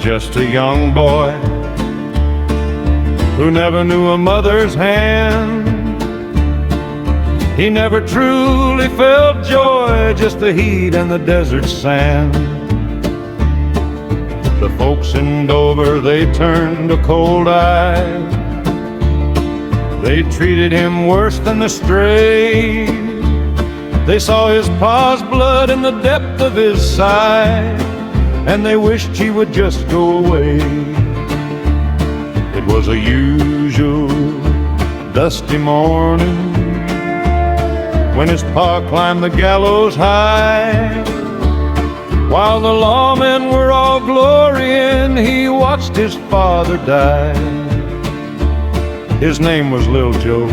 just a young boy who never knew a mother's hand. He never truly felt joy, just the heat and the desert sand. The folks in Dover, they turned a cold eye. They treated him worse than the stray. They saw his pa's blood in the depth of his side, and they wished he would just go away. It was a usual dusty morning when his pa climbed the gallows high. While the lawmen were all gloryin', he watched his father die. His name was Lil Joe.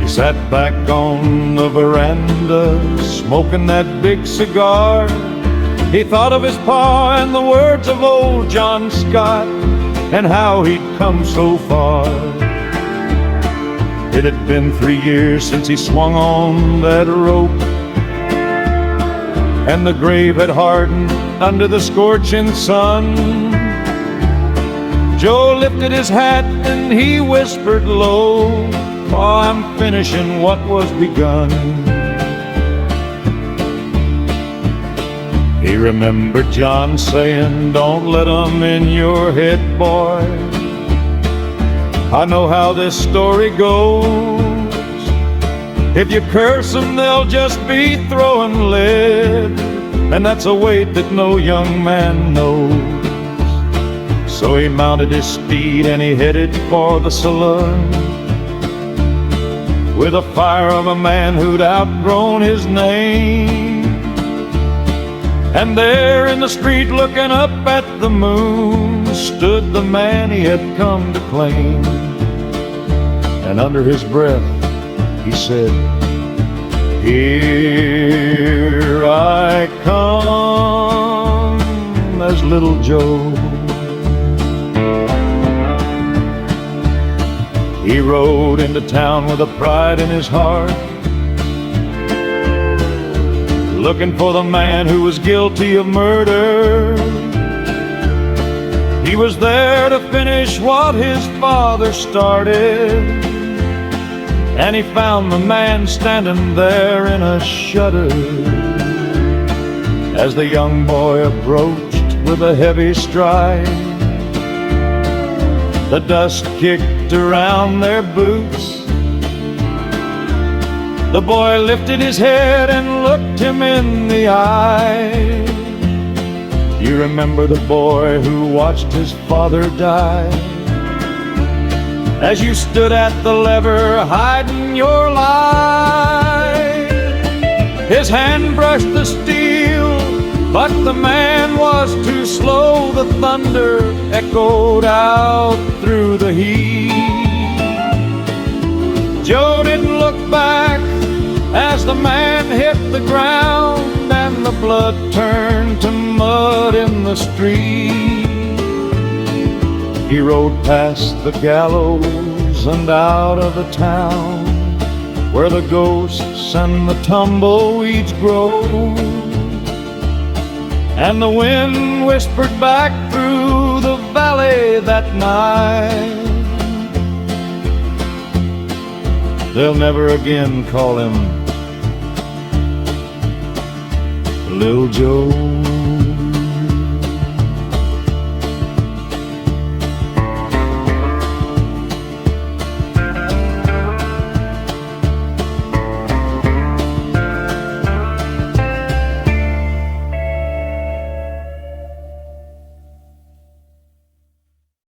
He sat back on the veranda, smoking that big cigar. He thought of his pa and the words of old John Scott, and how he'd come so far. It had been 3 years since he swung on that rope, and the grave had hardened under the scorchin' sun. Joe lifted his hat and he whispered low, "Pa, I'm finishing what was begun." He remembered John saying, "Don't let 'em in your head, boy. I know how this story goes. If you curse 'em, they'll just be throwing lead, and that's a weight that no young man knows." So he mounted his steed and he headed for the saloon, with the fire of a man who'd outgrown his name. And there in the street, looking up at the moon, stood the man he had come to claim. And under his breath he said, "Here I come as Little Joe." He rode into town with a pride in his heart, looking for the man who was guilty of murder. He was there to finish what his father started, and he found the man standing there in a shudder. As the young boy approached with a heavy stride, the dust kicked around their boots. The boy lifted his head and looked him in the eye. You remember the boy who watched his father die, as you stood at the lever hiding your life. His hand brushed the steel, but the man was too slow. The thunder echoed out through the heat. Joe didn't look back as the man hit the ground, and the blood turned to mud in the street. He rode past the gallows and out of the town, where the ghosts and the tumbleweeds grow. And the wind whispered back through the valley that night, they'll never again call him Lil Joe.